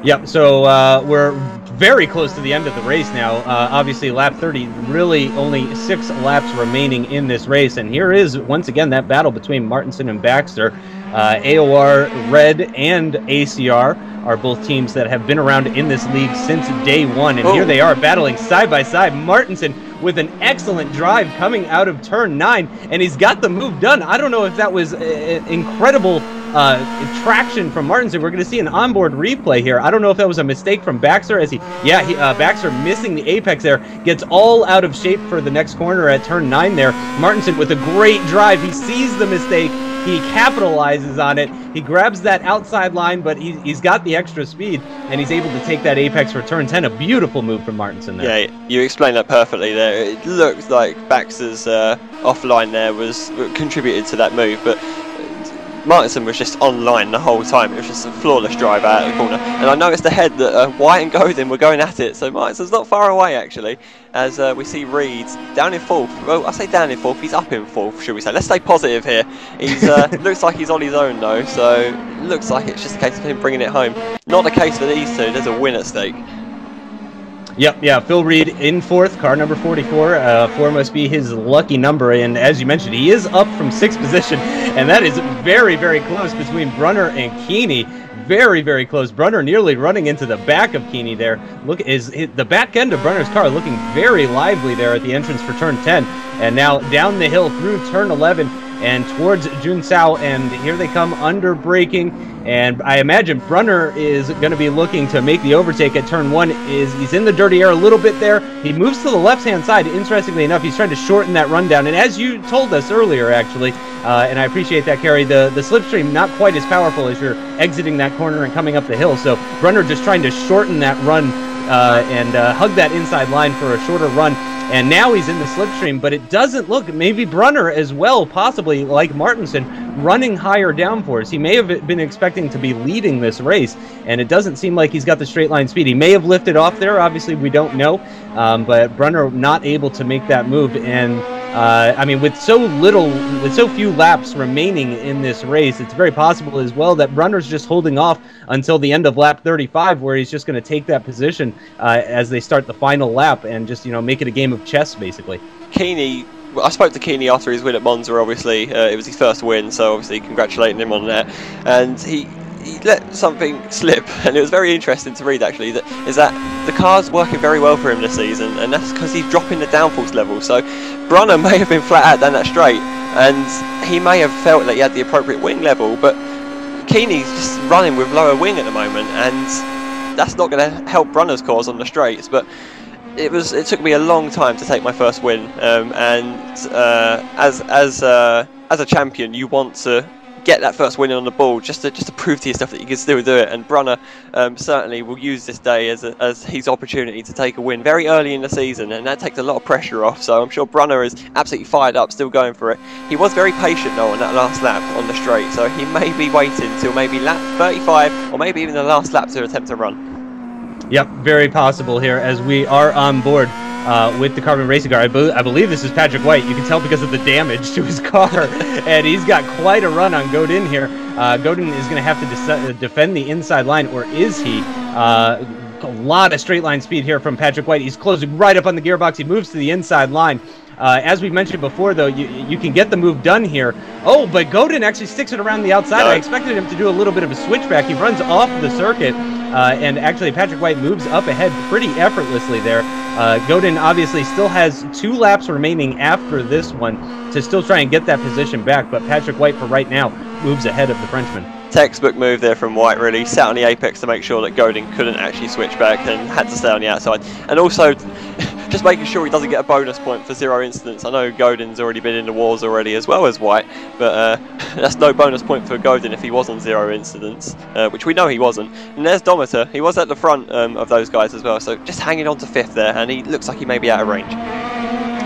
Yep, so we're very close to the end of the race now. Obviously, lap 30, really only 6 laps remaining in this race, and here is, once again, that battle between Martinson and Baxter. AOR Red and ACR are both teams that have been around in this league since day one, and here they are battling side by side. Martinson with an excellent drive coming out of turn 9, and he's got the move done. I don't know if that was incredible traction from Martinson. We're going to see an onboard replay here. I don't know if that was a mistake from Baxter, as Baxter missing the apex there, gets all out of shape for the next corner at turn 9 there. Martinson with a great drive. He sees the mistake. He capitalizes on it. He grabs that outside line, but he's got the extra speed, and he's able to take that apex for turn 10. A beautiful move from Martinson there. Yeah, you explained that perfectly there. It looked like Baxter's offline there was contributed to that move, but Martinson was just online the whole time. It was just a flawless drive out of the corner. And I noticed ahead that White and Godin were going at it, so Martinson's not far away actually, as we see Reed down in 4th. Well, I say down in 4th, he's up in 4th, should we say. Let's stay positive here. He's looks like he's on his own though, so looks like it's just a case of him bringing it home. Not the case for these two, there's a win at stake. Yep, yeah, Phil Reed in 4th, car number 44. 4 must be his lucky number, and as you mentioned, he is up from 6th position, and that is very, very close between Brunner and Keeney. Very, very close. Brunner nearly running into the back of Keeney there. Look, is the back end of Brunner's car looking very lively there at the entrance for turn 10, and now down the hill through turn 11 and towards Junsao, and here they come under braking, and I imagine Brunner is going to be looking to make the overtake at turn 1. He's in the dirty air a little bit there. He moves to the left-hand side. Interestingly enough, he's trying to shorten that rundown, and as you told us earlier, actually, and I appreciate that, Kerry, the slipstream not quite as powerful as you're exiting that corner and coming up the hill, so Brunner just trying to shorten that run and hug that inside line for a shorter run. And now he's in the slipstream, but it doesn't look, maybe Brunner as well, possibly like Martinson, running higher downforce. He may have been expecting to be leading this race, and it doesn't seem like he's got the straight line speed. He may have lifted off there, obviously we don't know, but Brunner not able to make that move. And I mean, with so few laps remaining in this race, it's very possible as well that Brunner's just holding off until the end of lap 35, where he's just going to take that position as they start the final lap and just, make it a game of chess, basically. Keeney, I spoke to Keeney after his win at Monza, obviously. It was his first win, so obviously congratulating him on that. And he let something slip, and it was very interesting to read actually, that the car's working very well for him this season, and that's because he's dropping the downforce level. So Brunner may have been flat out down that straight, and he may have felt that he had the appropriate wing level, but Keeney's just running with lower wing at the moment, and that's not going to help Brunner's cause on the straights. But it took me a long time to take my first win, and as a champion, you want to get that first win on the ball just to prove to yourself that you can still do it. And Brunner certainly will use this day as his opportunity to take a win very early in the season, and that takes a lot of pressure off. So I'm sure Brunner is absolutely fired up, still going for it. He was very patient though on that last lap on the straight, so he may be waiting till maybe lap 35 or maybe even the last lap to attempt to run. Yep, very possible here as we are on board with the Carbon Racing car. I believe this is Patrick White. You can tell because of the damage to his car, and he's got quite a run on Godin here. Godin is going to have to defend the inside line, or is he? A lot of straight line speed here from Patrick White. He's closing right up on the gearbox. He moves to the inside line. As we mentioned before, though, you can get the move done here. Oh, but Godin actually sticks it around the outside. I expected him to do a little bit of a switchback. He runs off the circuit, and actually Patrick White moves up ahead pretty effortlessly there. Godin obviously still has 2 laps remaining after this one to still try and get that position back, but Patrick White, for right now, moves ahead of the Frenchman. Textbook move there from White, really. Sat on the apex to make sure that Godin couldn't actually switch back and had to stay on the outside. And also, just making sure he doesn't get a bonus point for 0 incidents. I know Godin's already been in the wars already as well as White, but that's no bonus point for Godin if he was on 0 incidents, which we know he wasn't. And there's Dometer, he was at the front of those guys as well, so just hanging on to 5th there, and he looks like he may be out of range.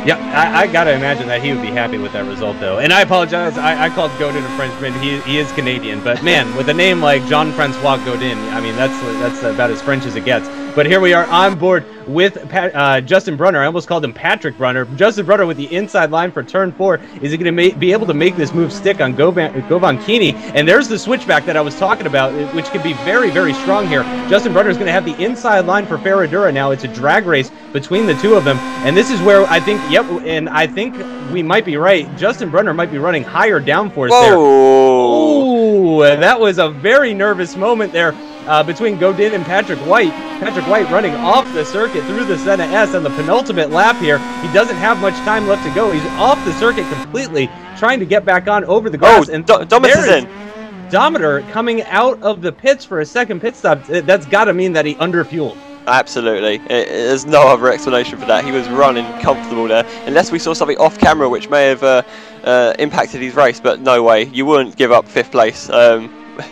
Yeah, I gotta imagine that he would be happy with that result, though. And I apologize, I called Godin a Frenchman. He is Canadian, but man, with a name like Jean-Francois Godin, I mean, that's about as French as it gets. But here we are on board with Justin Brunner. I almost called him Patrick Brunner. Justin Brunner with the inside line for turn 4. Is he going to be able to make this move stick on Govan Keeney? And there's the switchback that I was talking about, which could be very, very strong here. Justin Brunner is going to have the inside line for Ferradura now. It's a drag race between the two of them. And this is where I think, yep, and I think we might be right. Justin Brunner might be running higher downforce there. Ooh, that was a very nervous moment there. Between Godin and Patrick White. Patrick White running off the circuit through the Senna S on the penultimate lap here. He doesn't have much time left to go. He's off the circuit completely, trying to get back on over the grass. And Dometer's in. Dometer coming out of the pits for a second pit stop. That's got to mean that he underfueled. Absolutely. There's no other explanation for that. He was running comfortable there. Unless we saw something off camera which may have impacted his race, but no way. You wouldn't give up 5th place.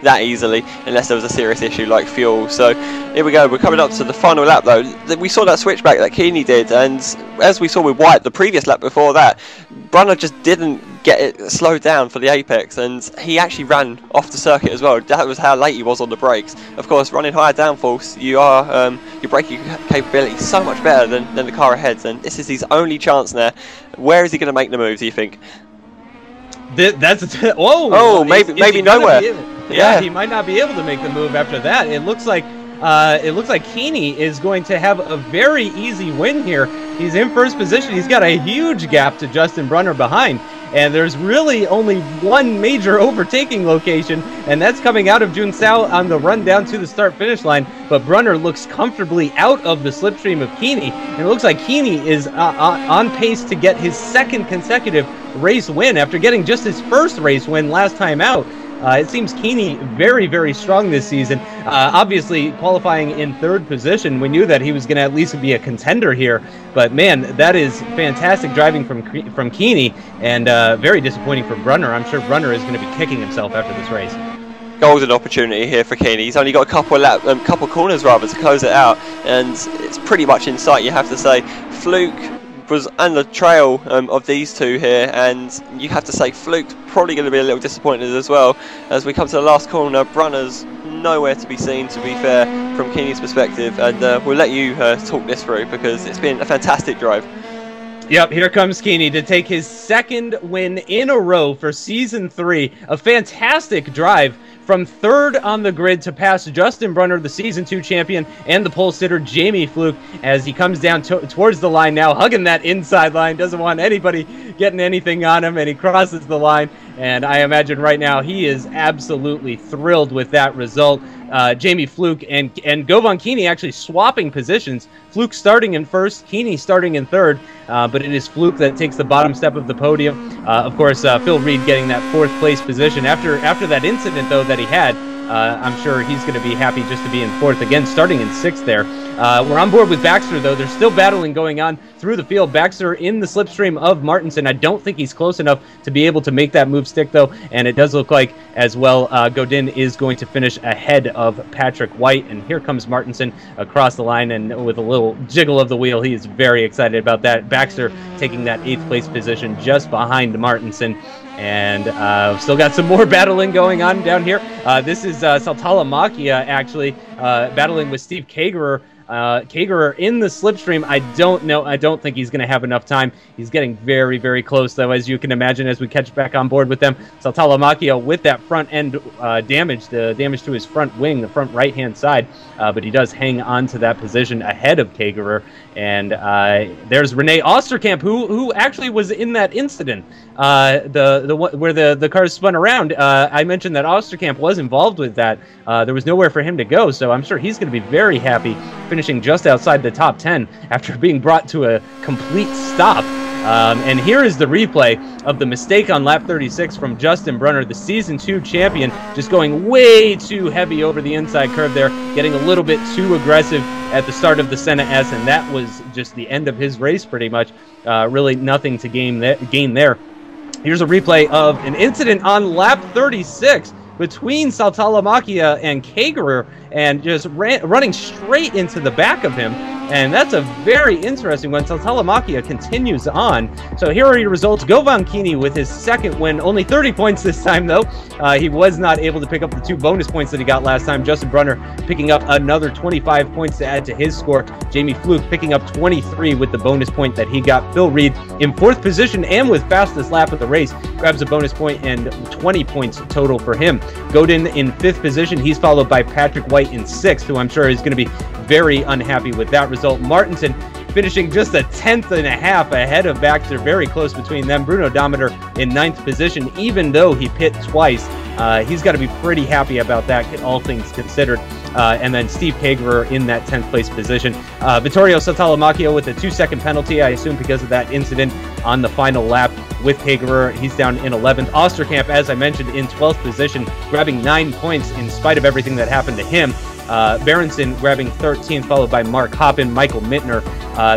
That easily, unless there was a serious issue like fuel. So here we go, we're coming up to the final lap though. We saw that switchback that Keeney did, and as we saw with White the previous lap before that, Brunner just didn't get it slowed down for the apex, and he actually ran off the circuit as well. That was how late he was on the brakes. Of course, running higher downforce, you are your braking capability is so much better than the car ahead, and this is his only chance now. Where is he going to make the move, do you think? Maybe nowhere. Yeah, he might not be able to make the move after that. It looks like Keeney is going to have a very easy win here. He's in first position. He's got a huge gap to Justin Brunner behind. And there's really only one major overtaking location, and that's coming out of Junsao on the run down to the start-finish line. But Brunner looks comfortably out of the slipstream of Keeney, and it looks like Keeney is on pace to get his 2nd consecutive race win after getting just his 1st race win last time out. It seems Keeney very, very strong this season. Obviously, qualifying in 3rd position, we knew that he was going to at least be a contender here. But man, that is fantastic driving from Keeney, and very disappointing for Brunner. I'm sure Brunner is going to be kicking himself after this race. Golden opportunity here for Keeney. He's only got a couple corners rather to close it out, and it's pretty much in sight, you have to say. Fluke was on the trail of these two here, and you have to say Fluke's probably going to be a little disappointed as well. As we come to the last corner, Brunner's nowhere to be seen, to be fair, from Keeney's perspective, and we'll let you talk this through because it's been a fantastic drive. Yep, here comes Keeney to take his 2nd win in a row for Season 3. A fantastic drive from 3rd on the grid to pass Justin Brunner, the Season 2 champion, and the pole sitter Jamie Fluke, as he comes down towards the line now, hugging that inside line, doesn't want anybody getting anything on him, and he crosses the line. And I imagine right now he is absolutely thrilled with that result. Jamie Fluke and Govan Keeney actually swapping positions. Fluke starting in 1st, Keeney starting in 3rd, but it is Fluke that takes the bottom step of the podium. Of course, Phil Reed getting that 4th place position. After that incident, though, that he had, I'm sure he's going to be happy just to be in 4th again, starting in 6th there. We're on board with Baxter, though. There's still battling going on through the field. Baxter in the slipstream of Martinson. I don't think he's close enough to be able to make that move stick, though, and it does look like, as well, Godin is going to finish ahead of Patrick White, and here comes Martinson across the line, and with a little jiggle of the wheel, he is very excited about that. Baxter taking that 8th place position just behind Martinson. And still got some more battling going on down here. This is Saltalamacchia actually battling with Steve Kagerer. Kagerer in the slipstream. I don't know. I don't think he's going to have enough time. He's getting very, very close, though, as you can imagine, as we catch back on board with them. Saltalamacchia with that front end damage, the damage to his front wing, the front right-hand side. But he does hang on to that position ahead of Kagerer. And there's Renee Osterkamp, who actually was in that incident, where the cars spun around. I mentioned that Osterkamp was involved with that. There was nowhere for him to go, so I'm sure he's going to be very happy finishing just outside the top 10 after being brought to a complete stop And here is the replay of the mistake on lap 36 from Justin Brunner, the Season 2 champion, just going way too heavy over the inside curve there, getting a little bit too aggressive at the start of the Senna S, and that was just the end of his race pretty much. Really nothing to gain there. Here's a replay of an incident on lap 36 between Saltalamacchia and Kagerer, and just running straight into the back of him. And that's a very interesting one. Saltalamacchia continues on. So here are your results. Govan Kini with his second win. Only 30 points this time, though. He was not able to pick up the 2 bonus points that he got last time. Justin Brunner picking up another 25 points to add to his score. Jamie Fluke picking up 23 with the bonus point that he got. Phil Reed in 4th position and with fastest lap of the race grabs a bonus point, and 20 points total for him. Godin in 5th position. He's followed by Patrick White in 6th, who I'm sure is going to be very unhappy with that result. Martinson finishing just a 10th and a half ahead of Baxter, very close between them. Bruno Dometer in 9th position, even though he pit twice. He's got to be pretty happy about that, all things considered. And then Steve Kagerer in that 10th place position. Vittorio Saltalamacchia with a 2-second penalty, I assume because of that incident on the final lap with Kagerer. He's down in 11th. Osterkamp, as I mentioned, in 12th position, grabbing 9 points in spite of everything that happened to him. Berenson grabbing 13th, followed by Mark Hoppin, Michael Mittner.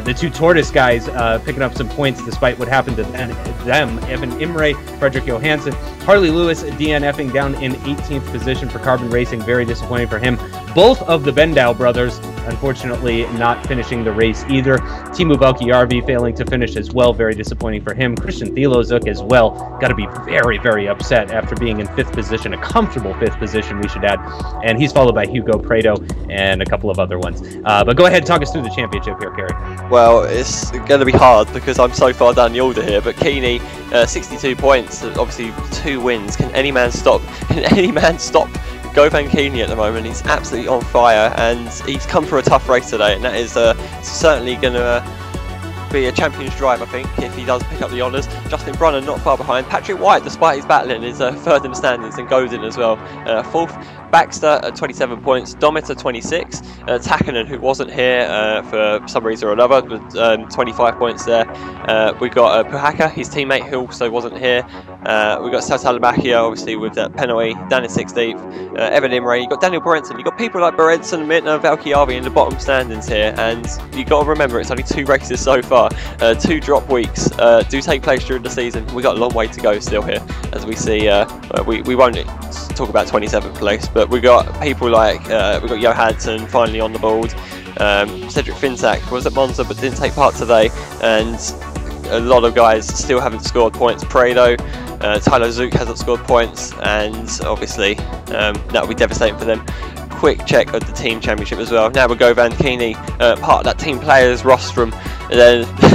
The 2 Tortoise guys picking up some points despite what happened to them. Evan Imre, Frederick Johansson, Harley Lewis, DNFing down in 18th position for Carbon Racing. Very disappointing for him. Both of the Bendow brothers, unfortunately, not finishing the race either. Timu Valkyarvi failing to finish as well. Very disappointing for him. Christian Thielozuk as well. Got to be very, very upset after being in 5th position, a comfortable 5th position, we should add. And he's followed by Hugo Prado and a couple of other ones. But go ahead and talk us through the championship here, Kerry. Well, it's going to be hard because I'm so far down the order here. But Keeney, 62 points, obviously 2 wins. Can any man stop? Can any man stop Govan Keeney at the moment? He's absolutely on fire, and he's come for a tough race today, and that is certainly going to be a champion's drive, I think, if he does pick up the honours. Justin Brunner not far behind. Patrick White, despite his battling, is 3rd in the standings, and Godin as well, 4th. Baxter at 27 points, Dometer 26, Takanen, who wasn't here for some reason or another, with 25 points there. We got Puhaka, his teammate, who also wasn't here. We got Saltalamacchia, obviously, with that penalty, down in 16th. Evan Imre, you got Daniel Berenson, you got people like Berenson, Mittner, Valkyarvi in the bottom standings here, and you got to remember it's only 2 races so far. 2 drop weeks do take place during the season. We got a long way to go still here, as we see. We won't talk about 27th place, but we got people like we got Johansson finally on the board. Cedric Finsack was at Monza but didn't take part today, and a lot of guys still haven't scored points. Prado, Tyler Zook hasn't scored points, and obviously that will be devastating for them. Quick check of the team championship as well. Now we'll go Van Keeney, part of that team players rostrum,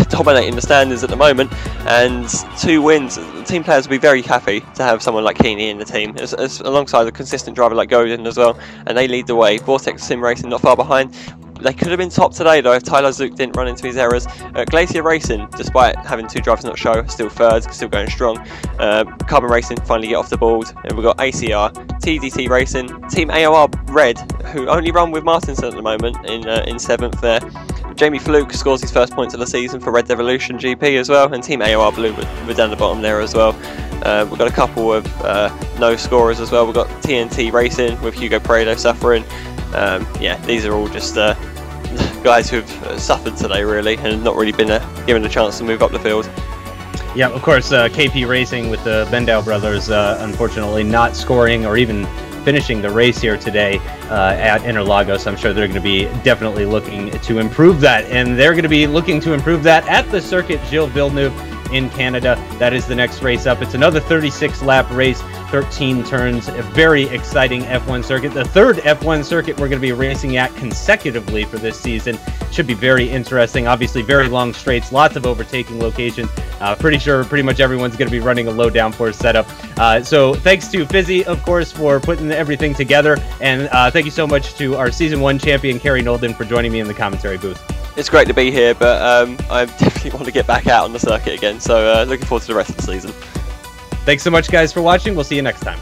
dominating the standings at the moment, and 2 wins. The team players will be very happy to have someone like Keeney in the team, as alongside a consistent driver like Godin as well, and they lead the way. Vortex Sim Racing not far behind. They could have been top today though if Tyler Zook didn't run into his errors. Glacier Racing, despite having 2 drivers not show, still 3rd, still going strong. Carbon Racing finally get off the board, and we've got ACR, TDT Racing, Team AOR Red, who only run with Martinson at the moment in 7th there. Jamie Fluke scores his first points of the season for Red Devolution GP as well, and Team AOR Blue we're down the bottom there as well. We've got a couple of no scorers as well. We've got TNT Racing with Hugo Prado suffering. Yeah, these are all just guys who've suffered today really, and not really been given a chance to move up the field. Yeah, of course, KP Racing with the Bendow brothers unfortunately not scoring or even finishing the race here today at Interlagos. I'm sure they're going to be definitely looking to improve that, and they're going to be looking to improve that at the circuit Gilles Villeneuve in Canada. That is the next race up. It's another 36-lap race, 13 turns, a very exciting F1 circuit. The 3rd F1 circuit we're going to be racing at consecutively for this season. Should be very interesting. Obviously, very long straights, lots of overtaking locations. Pretty sure pretty much everyone's going to be running a low downforce setup. So thanks to Fizzy, of course, for putting everything together. And thank you so much to our Season 1 champion, Kerry Nolden, for joining me in the commentary booth. It's great to be here, but I definitely want to get back out on the circuit again. So looking forward to the rest of the season. Thanks so much, guys, for watching. We'll see you next time.